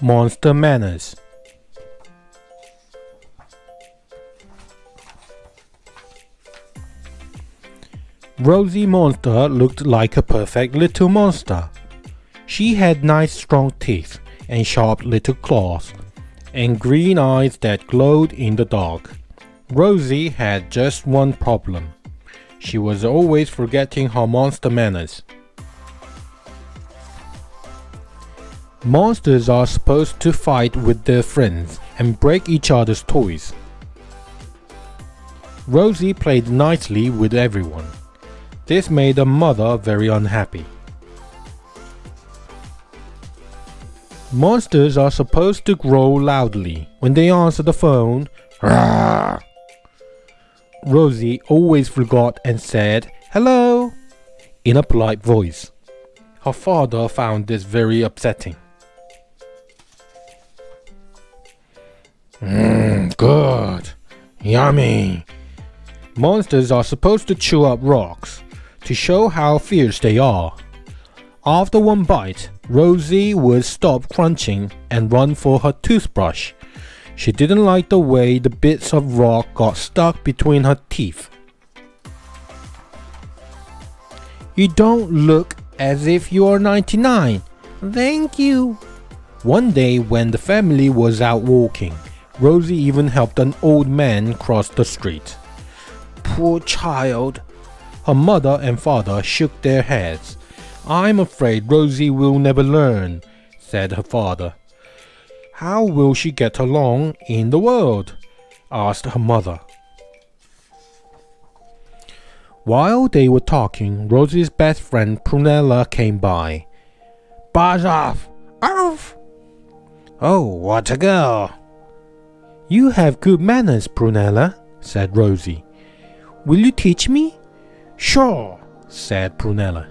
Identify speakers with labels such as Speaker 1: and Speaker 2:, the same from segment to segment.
Speaker 1: Monster Manners. Rosie Monster looked like a perfect little monster. She had nice strong teeth and sharp little claws, and green eyes that glowed in the dark. Rosie had just one problem. She was always forgetting her monster manners. Monsters are supposed to fight with their friends and break each other's toys. Rosie played nicely with everyone. This made her mother very unhappy. Monsters are supposed to growl loudly when they answer the phone. Rawr! Rosie always forgot and said, "Hello," in a polite voice. Her father found this very upsetting. Good. Yummy. Monsters are supposed to chew up rocks to show how fierce they are. After one bite, Rosie would stop crunching and run for her toothbrush. She didn't like the way the bits of rock got stuck between her teeth. "You don't look as if you're 99. Thank you." One day when the family was out walking, Rosie even helped an old man cross the street. Poor child. Her mother and father shook their heads. "I'm afraid Rosie will never learn," said her father. "How will she get along in the world?" asked her mother. While they were talking, Rosie's best friend Prunella came by. "Buzz off! Arf!" "Oh, what a girl!" "You have good manners, Prunella," said Rosie. "Will you teach me?" "Sure," said Prunella.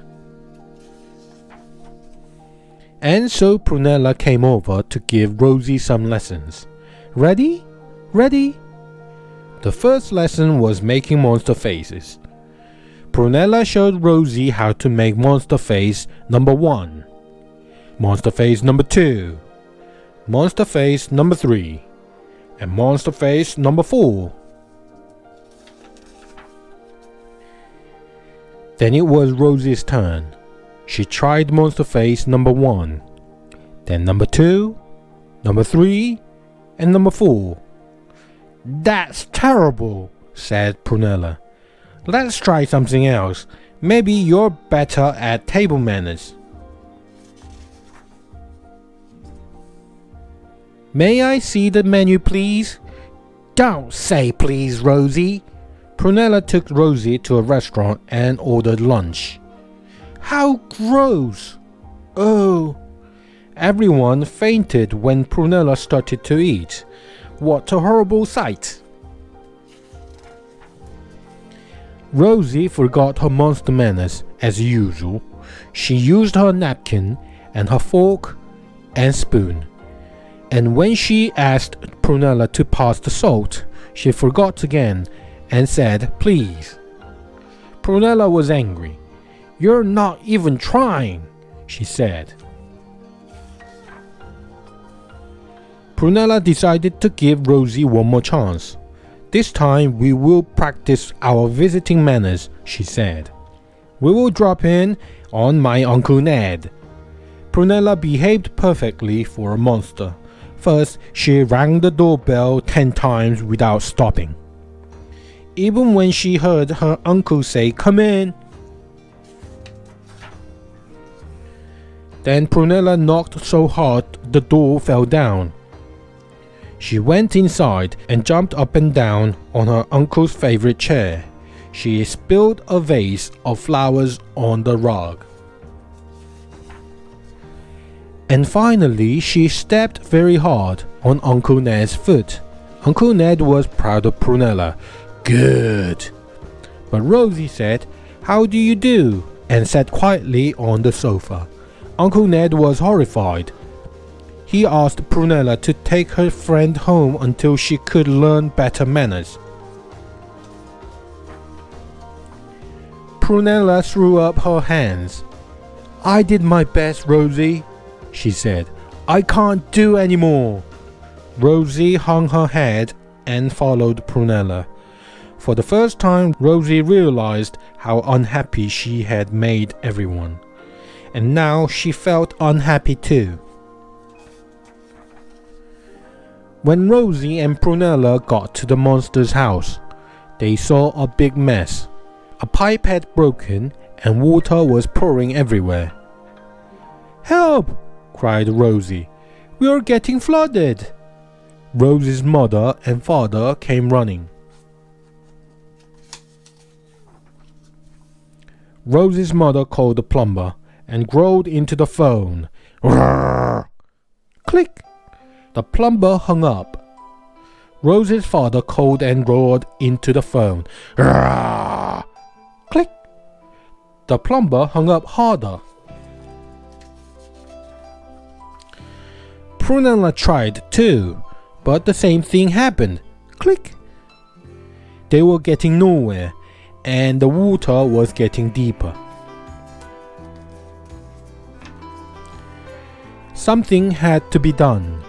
Speaker 1: And so Prunella came over to give Rosie some lessons. Ready? Ready? The first lesson was making monster faces. Prunella showed Rosie how to make monster face number 1, monster face number 2, monster face number 3, and monster face number 4. Then it was Rosie's turn. She tried monster face number 1, then number 2, number 3, and number 4. "That's terrible," said Prunella. "Let's try something else. Maybe you're better at table manners." "May I see the menu, please?" "Don't say please, Rosie." Prunella took Rosie to a restaurant and ordered lunch. "How gross!" "Oh!" Everyone fainted when Prunella started to eat. What a horrible sight! Rosie forgot her monster manners as usual. She used her napkin and her fork and spoon. And when she asked Prunella to pass the salt, she forgot again and said, "Please." Prunella was angry. "You're not even trying," she said. Prunella decided to give Rosie one more chance. "This time we will practice our visiting manners," she said. "We will drop in on my Uncle Ned." Prunella behaved perfectly for a monster. First, she rang the doorbell 10 times without stopping. Even when she heard her uncle say, "Come in." Then Prunella knocked so hard the door fell down. She went inside and jumped up and down on her uncle's favorite chair. She spilled a vase of flowers on the rug. And finally, she stepped very hard on Uncle Ned's foot. Uncle Ned was proud of Prunella. "Good." But Rosie said, "How do you do?" and sat quietly on the sofa. Uncle Ned was horrified. He asked Prunella to take her friend home until she could learn better manners. Prunella threw up her hands. "I did my best, Rosie," she said. I can't do any more. Rosie hung her head and followed Prunella. For the first time, Rosie realized how unhappy she had made everyone. And now she felt unhappy too. When Rosie and Prunella got to the monster's house, they saw a big mess. A pipe had broken and water was pouring everywhere. "Help!" cried Rosie. "We are getting flooded." Rosie's mother and father came running. Rosie's mother called the plumber and growled into the phone. Roar! Click! The plumber hung up. Rosie's father called and roared into the phone. Roar! Click! The plumber hung up harder. Prunella tried too, but the same thing happened. Click! They were getting nowhere, and the water was getting deeper. Something had to be done,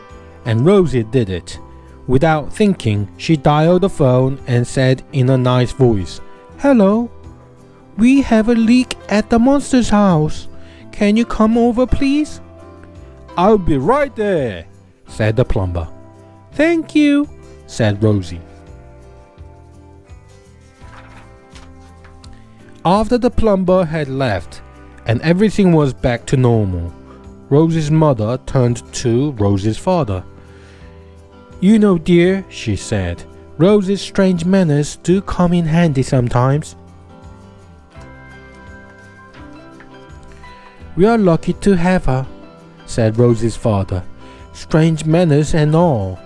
Speaker 1: and Rosie did it. Without thinking, she dialed the phone and said in a nice voice, "Hello, we have a leak at the monster's house. Can you come over, please?" "I'll be right there," said the plumber. "Thank you," said Rosie. After the plumber had left and everything was back to normal, Rosie's mother turned to Rosie's father. "You know, dear," she said, "Rosie's strange manners do come in handy sometimes." "We are lucky to have her," said Rosie's father. "Strange manners and all."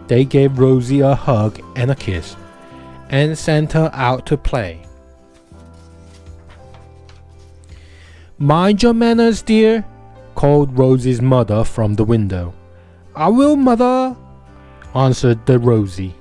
Speaker 1: They gave Rosie a hug and a kiss and sent her out to play. "Mind your manners, dear," called Rosie's mother from the window. "I will, mother," answered the Rosie.